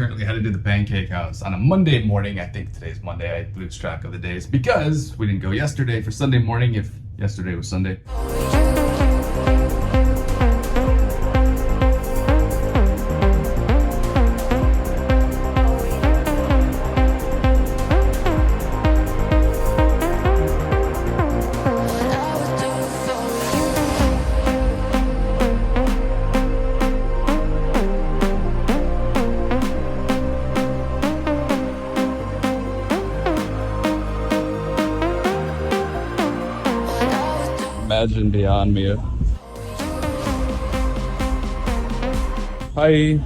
currently headed to the Pancake House on a Monday morning. I think today's Monday. I lose track of the days because we didn't go yesterday for Sunday morning if yesterday was Sunday. Imagine beyond me. Hi.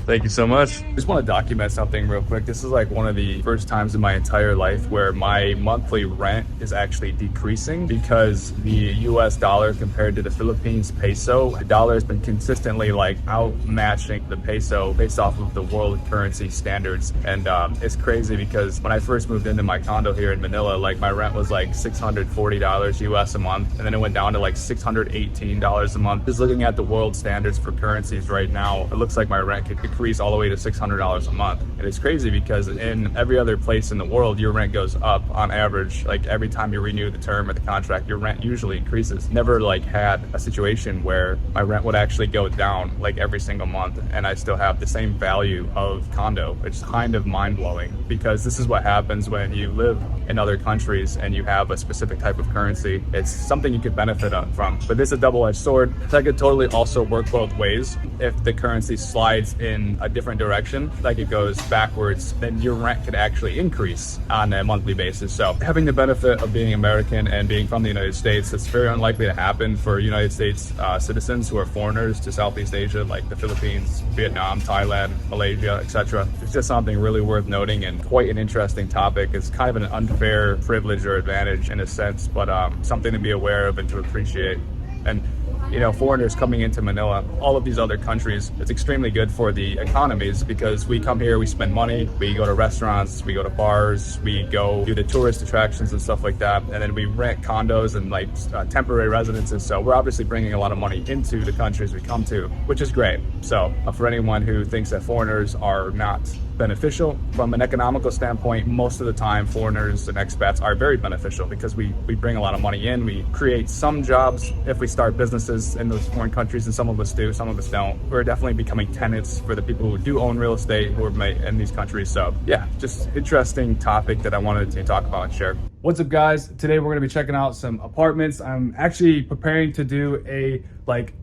Thank you so much. I just want to document something real quick. This is like one of the first times in my entire life where my monthly rent is actually decreasing because the US dollar compared to the Philippines peso, the dollar has been consistently like outmatching the peso based off of the world currency standards. And it's crazy because when I first moved into my condo here in Manila, like my rent was like $640 US a month. And then it went down to like $618 a month. Just looking at the world standards for currencies right now, it looks like my rent could decrease all the way to $600 a month. And it's crazy because in every other place in the world, your rent goes up on average. Like every time you renew the term of the contract, your rent usually increases. Never like had a situation where my rent would actually go down like every single month and I still have the same value of condo. It's kind of mind-blowing because this is what happens when you live in other countries and you have a specific type of currency. It's something you could benefit from. But this is a double-edged sword. That could totally also work both ways. If the currency slides in a different direction, like it goes backwards, then your rent could actually increase on a monthly basis. So having the benefit of being American and being from the United States, it's very unlikely to happen for United States citizens who are foreigners to Southeast Asia, like the Philippines, Vietnam, Thailand, Malaysia, etc. It's just something really worth noting and quite an interesting topic. It's kind of an unfair privilege or advantage in a sense, but something to be aware of and to appreciate. And you know, foreigners coming into Manila, all of these other countries, it's extremely good for the economies because we come here, we spend money, we go to restaurants, we go to bars, we go do the tourist attractions and stuff like that, and then we rent condos and like temporary residences. So we're obviously bringing a lot of money into the countries we come to, which is great. So for anyone who thinks that foreigners are not beneficial from an economical standpoint, most of the time foreigners and expats are very beneficial because we bring a lot of money in, we create some jobs if we start businesses in those foreign countries, and some of us do, some of us don't. We're definitely becoming tenants for the people who do own real estate who are in these countries. So yeah, just interesting topic that I wanted to talk about and share. What's up guys? Today we're going to be checking out some apartments. I'm actually preparing to do a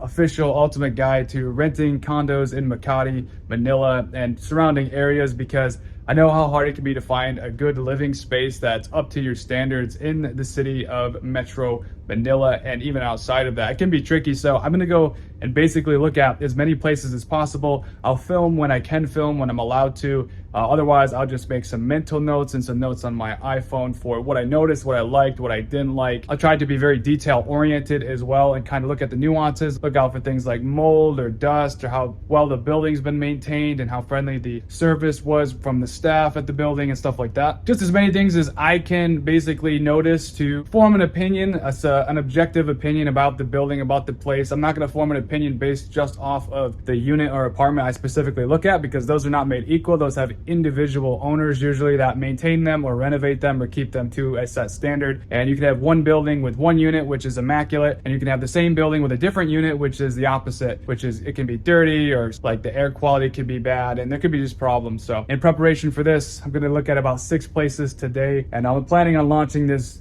official ultimate guide to renting condos in Makati, Manila, and surrounding areas because I know how hard it can be to find a good living space that's up to your standards in the city of Metro Manila and even outside of that. It can be tricky, so I'm gonna go and basically look at as many places as possible. I'll film when I can film, when I'm allowed to. Otherwise, I'll just make some mental notes and some notes on my iPhone for what I noticed, what I liked, what I didn't like. I'll try to be very detail oriented as well and kind of look at the nuances, look out for things like mold or dust or how well the building's been maintained and how friendly the service was from the staff at the building and stuff like that. Just as many things as I can basically notice to form an opinion, an objective opinion about the building, about the place. I'm not going to form an opinion based just off of the unit or apartment I specifically look at because those are not made equal. Those have individual owners usually that maintain them or renovate them or keep them to a set standard. And you can have one building with one unit which is immaculate, and you can have the same building with a different unit which is the opposite, which is it can be dirty or like the air quality could be bad and there could be just problems. So in preparation for this, I'm going to look at about 6 places today, and I'm planning on launching this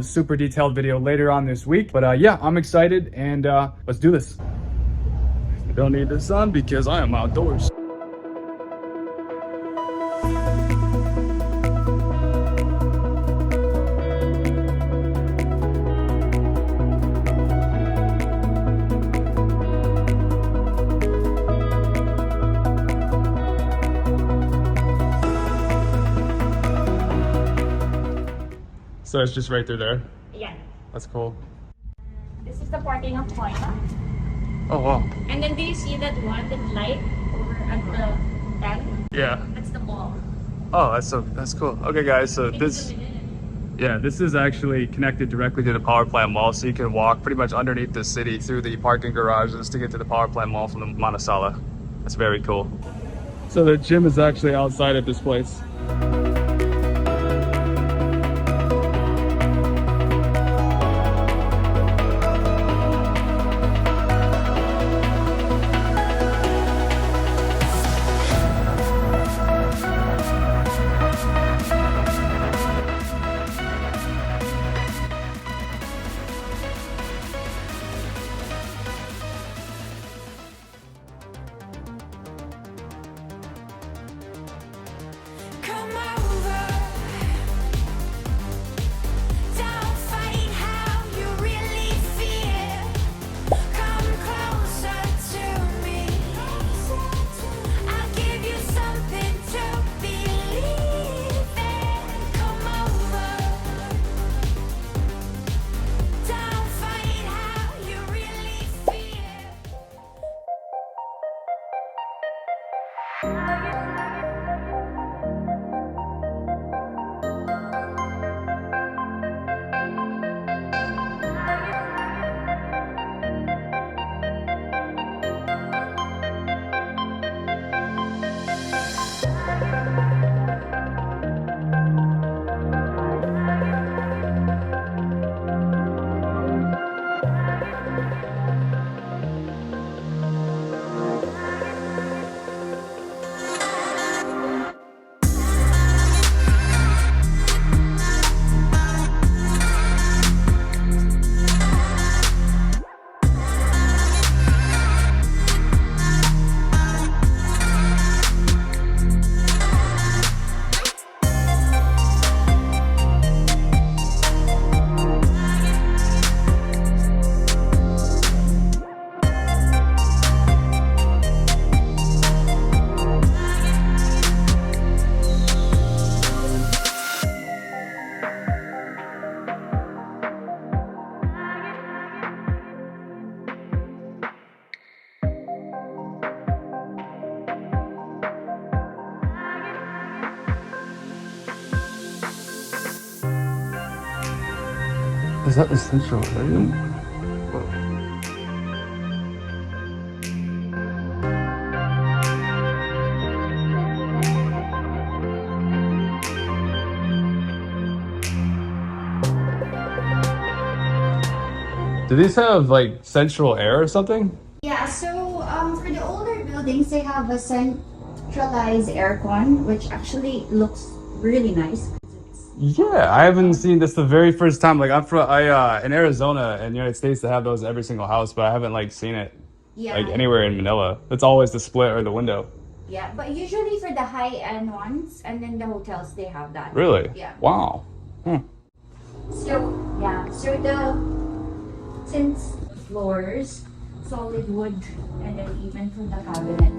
super detailed video later on this week. But yeah, I'm excited, and let's do this. I don't need the sun because I am outdoors. So it's just right through there? Yeah. That's cool. This is the parking of Koina. Oh, wow. And then do you see that one, that light over at the end? Yeah. That's the mall. Oh, that's cool. Okay, guys, so this. Yeah, this is actually connected directly to the power plant mall, so you can walk pretty much underneath the city through the parking garages to get to the power plant mall from the Monticello. That's very cool. So the gym is actually outside of this place. Come over. Don't fight how you really feel. Come closer to me. I'll give you something to believe in. Come over. Don't fight how you really feel. Is that the central area? Do these have like central air or something? Yeah, so for the older buildings, they have a centralized aircon, which actually looks really nice. Yeah, I haven't seen this the very first time. Like I in Arizona in the United States they have those every single house, but I haven't like seen it Yeah, like anywhere in Manila. It's always the split or the window. yeah, but usually for the high-end ones, and then the hotels, they have that. Really? Yeah. Wow. So yeah, so since floors, solid wood, and then even for the cabinet.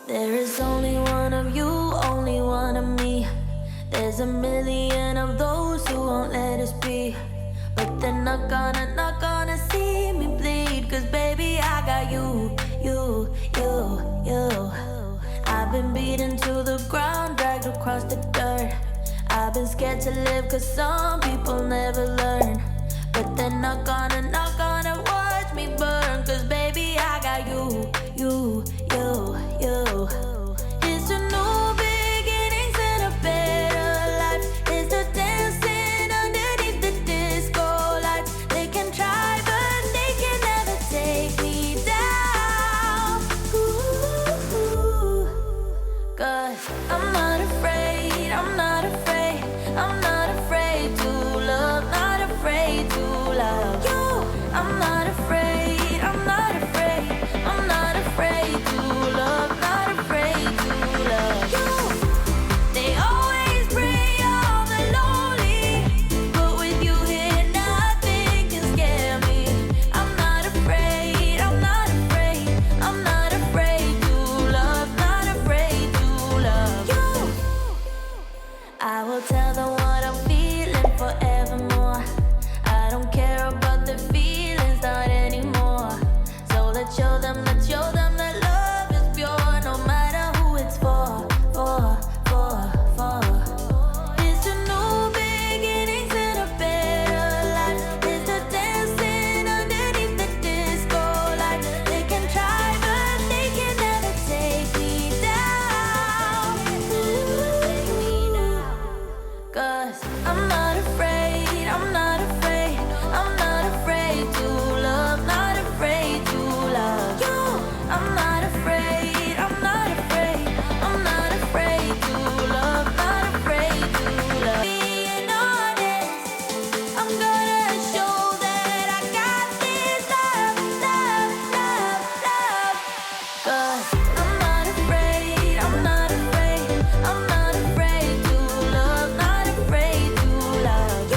There is only one of you, only one of me. There's a million of those who won't let us be. But they're not gonna see me bleed. Cause baby, I got you. I've I've been beaten to the ground, dragged across the dirt. I've been scared to live cause some people never learn. But they're not gonna watch me burn. Cause baby I got you. It's a new beginnings and a better life. It's the dancing underneath the disco lights. They can try but they can never take me down. Ooh, cause I'm not afraid, I'm not afraid, I'm not afraid to love, not afraid to love you. I'm not afraid, I'm not afraid, I'm not afraid to love, not afraid to love you. They always bring all the lonely, but with you here nothing can scare me. I'm not afraid, I'm not afraid, I'm not afraid to love, not afraid to love you. I will tell them what I'm feeling forevermore. I don't care about the feelings, not anymore. So let's show them that love is pure, no matter who it's for. It's a new beginnings and a better life. It's the dancing underneath the disco lights. They can try but they can never take me down. Cause I'm not afraid, I'm not afraid, I'm not afraid to love, not afraid to love you. I'm not afraid, I'm not afraid, I'm not afraid to love, not afraid to love. Being honest, I'm gonna show that I got this love. Cause I'm not afraid, I'm not afraid, I'm not afraid to love, not afraid to love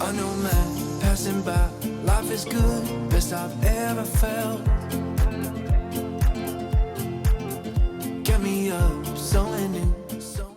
I know, man, passing by. Life is good, best I've ever felt. Get me up, something new.